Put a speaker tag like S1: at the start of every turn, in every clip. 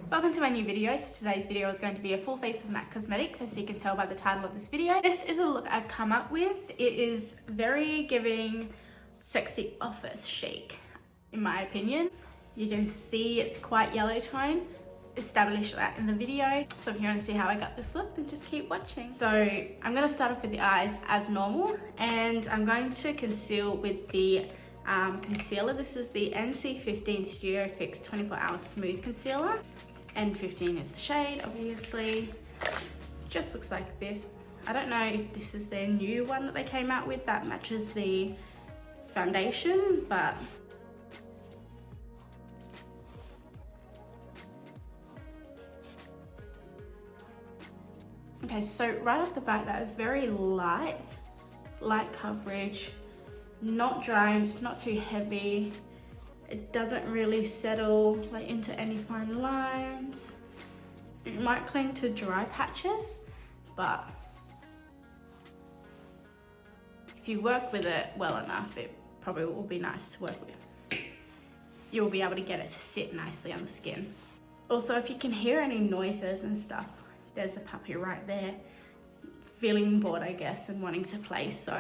S1: Welcome to my new video. So today's video is going to be a full face of MAC Cosmetics, as you can tell by the title of this video. This is a look I've come up with. It is very giving sexy office chic, in my opinion. You can see it's quite yellow tone. Established that in the video. So if you want to see how I got this look, then just keep watching. So I'm going to start off with the eyes as normal, and I'm going to conceal with the concealer. This is the NC15 Studio Fix 24 Hour Smooth Concealer. N15 is the shade, obviously. Just looks like this. I don't know if this is their new one that they came out with that matches the foundation, but okay, so right off the bat, that is very light coverage, not dry, and it's not too heavy. It doesn't really settle like into any fine lines. It might cling to dry patches, but if you work with it well enough, it probably will be nice to work with. You'll be able to get it to sit nicely on the skin. Also, if you can hear any noises and stuff, there's a puppy right there feeling bored, I guess, and wanting to play, so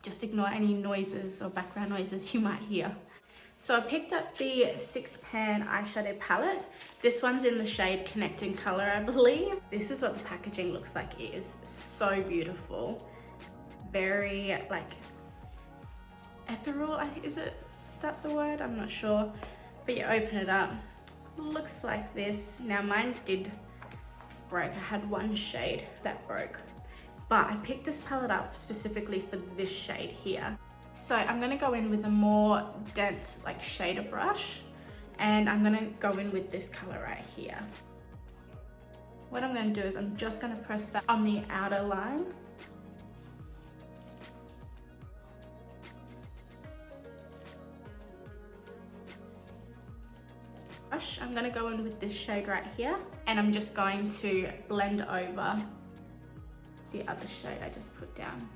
S1: just ignore any noises or background noises you might hear. So I picked up the 6-pan eyeshadow palette. This one's in the shade Connecting Color, I believe. This is what the packaging looks like. It is so beautiful. Very like ethereal, is that the word? I'm not sure. But you open it up, looks like this. Now mine did break. I had one shade that broke, but I picked this palette up specifically for this shade here. So I'm gonna go in with a more dense like shader brush, and I'm gonna go in with this color right here. What I'm gonna do is I'm just gonna press that on the outer line. I'm gonna go in with this shade right here, and I'm just going to blend over the other shade I just put down.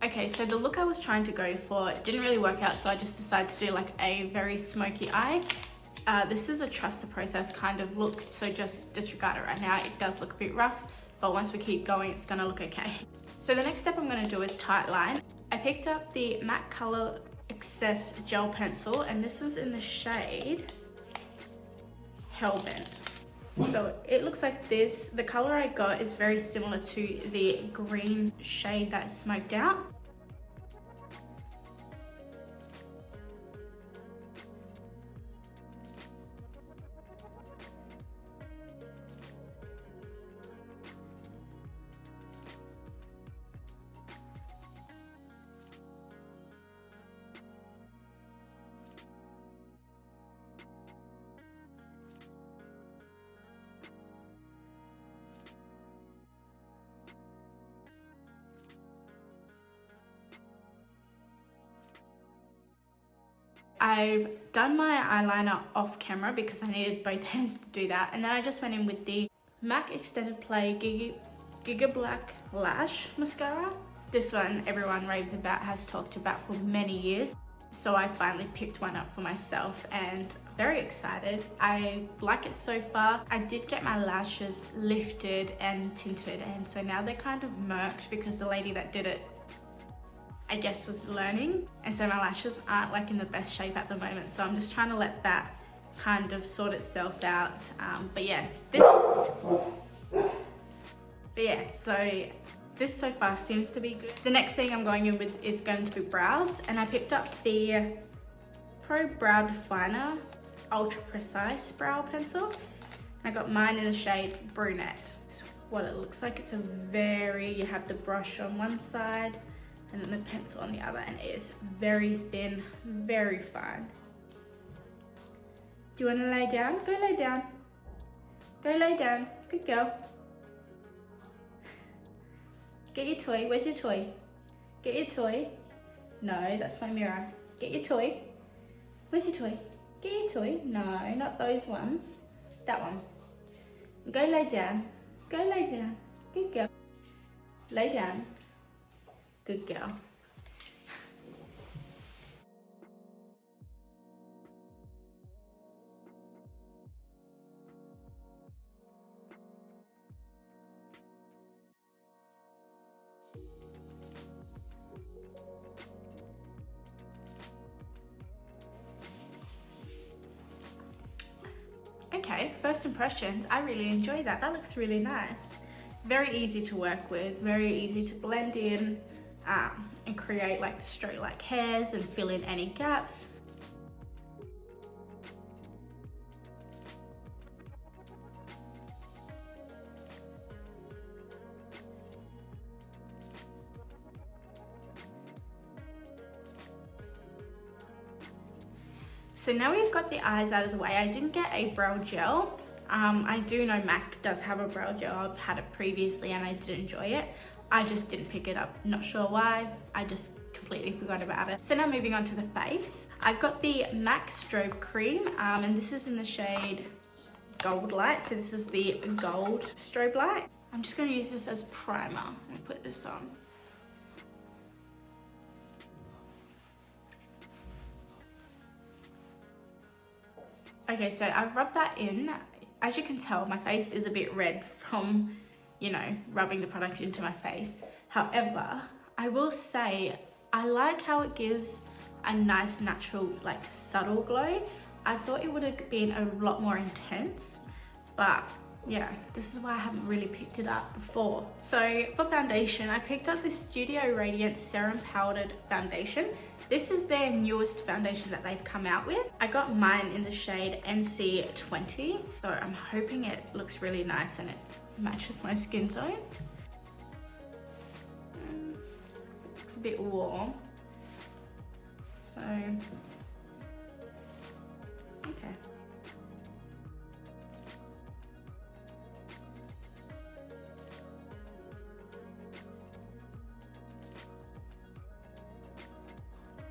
S1: Okay, so the look I was trying to go for didn't really work out, so I just decided to do like a very smoky eye. This is a trust the process kind of look, so just disregard it right now. It does look a bit rough, but once we keep going, it's gonna look okay. So the next step I'm gonna do is tight line. I picked up the MAC Color Excess Gel Pencil, and this is in the shade Hellbent. So it looks like this. The color I got is very similar to the green shade that's smoked out. I've done my eyeliner off camera because I needed both hands to do that, and then I just went in with the MAC Extended Play Giga Black Lash Mascara. This one everyone raves about, has talked about for many years, so I finally picked one up for myself and very excited. I like it so far. I did get my lashes lifted and tinted, and so now they're kind of murked because the lady that did it, I guess, was learning, and so my lashes aren't like in the best shape at the moment, so I'm just trying to let that kind of sort itself out. But yeah, so this so far seems to be good. The next thing I'm going in with is going to be brows, and I picked up the Pro Brow Definer Ultra Precise brow pencil. I got mine in the shade Brunette. It's what it looks like. It's you have the brush on one side and then the pencil on the other, and it is very thin, very fine. Do you want to lay down? Go lay down. Go lay down. Good girl. Get your toy. Where's your toy? Get your toy. No, that's my mirror. Get your toy. Where's your toy? Get your toy. No, not those ones. That one. Go lay down. Go lay down. Good girl. Lay down. Good girl. Okay, first impressions, I really enjoy that. That looks really nice. Very easy to work with, very easy to blend in and create like straight like hairs and fill in any gaps. So now we've got the eyes out of the way. I didn't get a brow gel. I do know MAC does have a brow gel. I've had it previously and I did enjoy it. I just didn't pick it up. Not sure why. I just completely forgot about it. So now moving on to the face. I've got the MAC Strobe Cream and this is in the shade Gold Light. So this is the gold strobe light. I'm just going to use this as primer and put this on. Okay, so I've rubbed that in. As you can tell, my face is a bit red from, you know, rubbing the product into my face. However, I will say, I like how it gives a nice, natural, like subtle glow. I thought it would have been a lot more intense, but yeah, this is why I haven't really picked it up before. So for foundation, I picked up this Studio Radiance Serum Powdered Foundation. This is their newest foundation that they've come out with. I got mine in the shade NC20, so I'm hoping it looks really nice and it matches my skin tone. Looks a bit warm, so okay.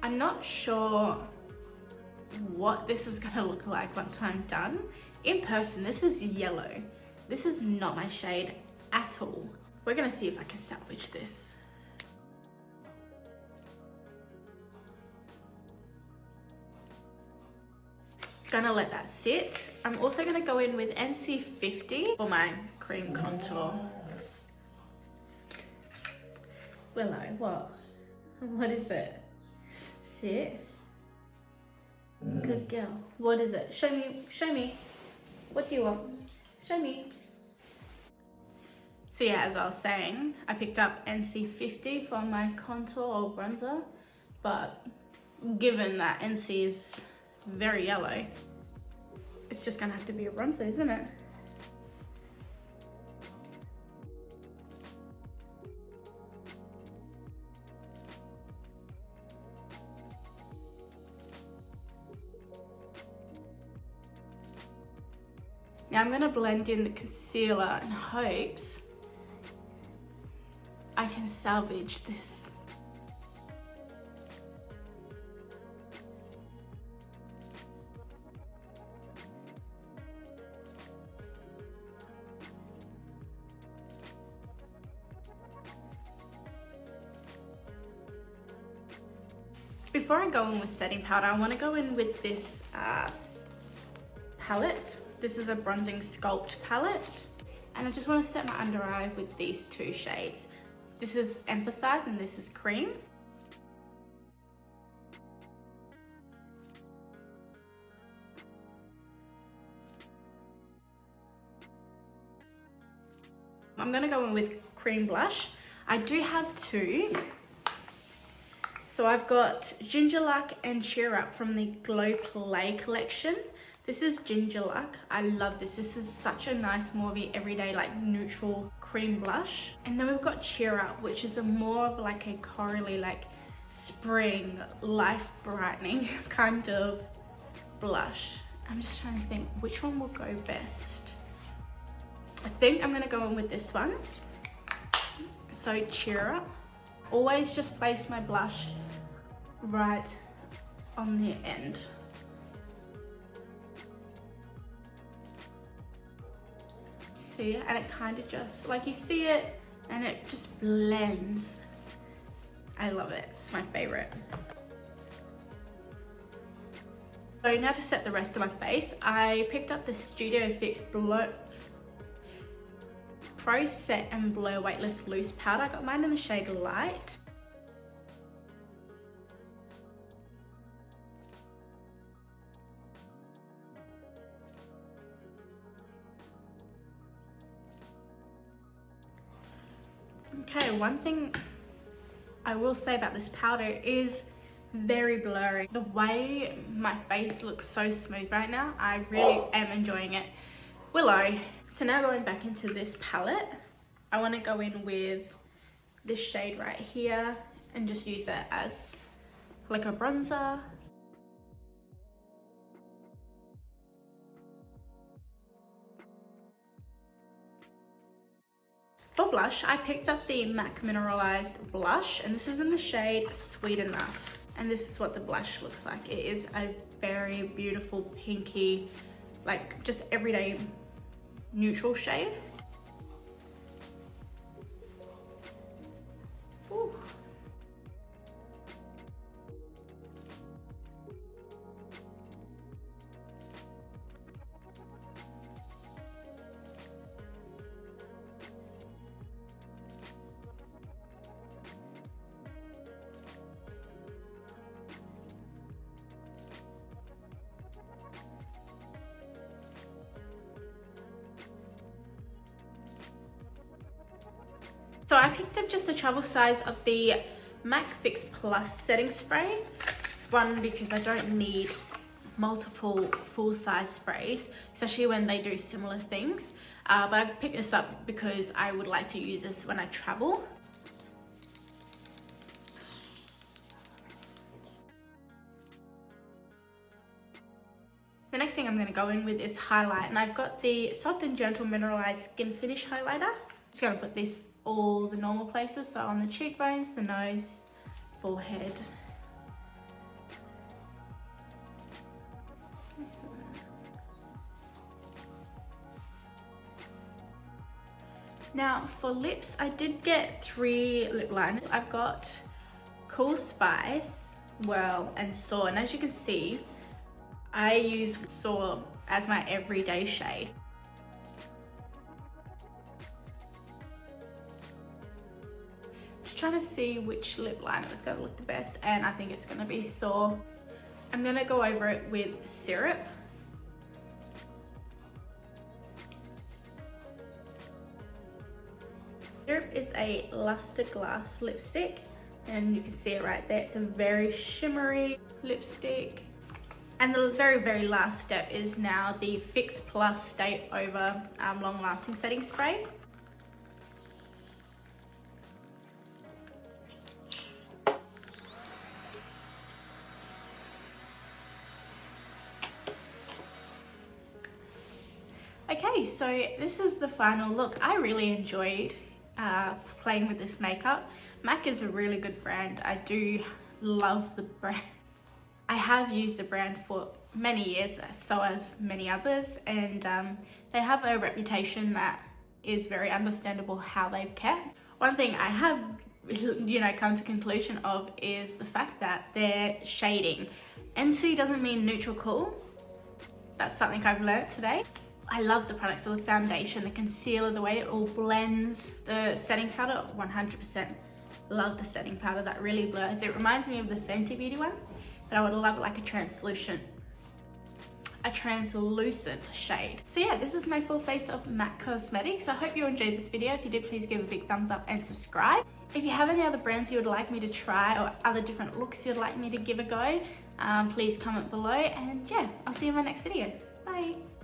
S1: I'm not sure what this is gonna look like once I'm done. In person, this is yellow. This is not my shade at all. We're gonna see if I can salvage this. Gonna let that sit. I'm also gonna go in with NC50 for my cream contour. Willow, what? What is it? Sit. Good girl. What is it? Show me, show me. What do you want? Show me. So yeah, as I was saying, I picked up NC50 for my contour or bronzer, but given that NC is very yellow, it's just gonna have to be a bronzer, isn't it? Now I'm gonna blend in the concealer in hopes I can salvage this. Before I go in with setting powder, I want to go in with this palette. This is a bronzing sculpt palette, and I just want to set my under eye with these two shades. This is Emphasize and this is Cream. I'm going to go in with Cream Blush. I do have two. So I've got Ginger Luck and Cheer Up from the Glow Play collection. This is Ginger Luck. I love this. This is such a nice, more of the everyday, like neutral cream blush. And then we've got Cheer Up, which is a more of like a corally, like spring, life brightening kind of blush. I'm just trying to think which one will go best. I think I'm gonna go in with this one. So Cheer Up. Always just place my blush right on the end. See it, and it kind of just like you see it and it just blends. I love it. It's my favorite. So now to set the rest of my face, I picked up the Studio Fix Pro Set and Blur Weightless Loose Powder. I got mine in the shade Light. Okay, one thing I will say about this powder is very blurry. The way my face looks so smooth right now, I really am enjoying it. Willow. So now going back into this palette, I want to go in with this shade right here and just use it as like a bronzer. For blush, I picked up the MAC Mineralized Blush, and this is in the shade Sweet Enough. And this is what the blush looks like. It is a very beautiful pinky, like just everyday neutral shade. Ooh. So I picked up just the travel size of the MAC Fix Plus setting spray. One, because I don't need multiple full size sprays, especially when they do similar things. But I picked this up because I would like to use this when I travel. The next thing I'm going to go in with is highlight, and I've got the Soft and Gentle Mineralized Skin Finish Highlighter. Just going to put this all the normal places, so on the cheekbones, the nose, forehead. Now for lips, I did get 3 lip liners. I've got Cool Spice, Whirl and Soar, and as you can see, I use Soar as my everyday shade. Trying to see which lip liner is going to look the best, and I think it's going to be Soar. I'm going to go over it with Syrup. Syrup is a Luster Glass lipstick, and you can see it right there. It's a very shimmery lipstick. And the very last step is now the Fix Plus Stay Over Long Lasting Setting Spray. Okay, so this is the final look. I really enjoyed playing with this makeup. MAC is a really good brand. I do love the brand. I have used the brand for many years, so as many others, and they have a reputation that is very understandable how they've kept. One thing I have come to conclusion of is the fact that their shading. NC doesn't mean neutral cool. That's something I've learnt today. I love the products, so the foundation, the concealer, the way it all blends, the setting powder, 100% love the setting powder. That really blurs. It reminds me of the Fenty Beauty one, but I would love it like a translucent shade. So yeah, this is my full face of MAC Cosmetics. I hope you enjoyed this video. If you did, please give a big thumbs up and subscribe. If you have any other brands you would like me to try or other different looks you'd like me to give a go, please comment below, and yeah, I'll see you in my next video. Bye.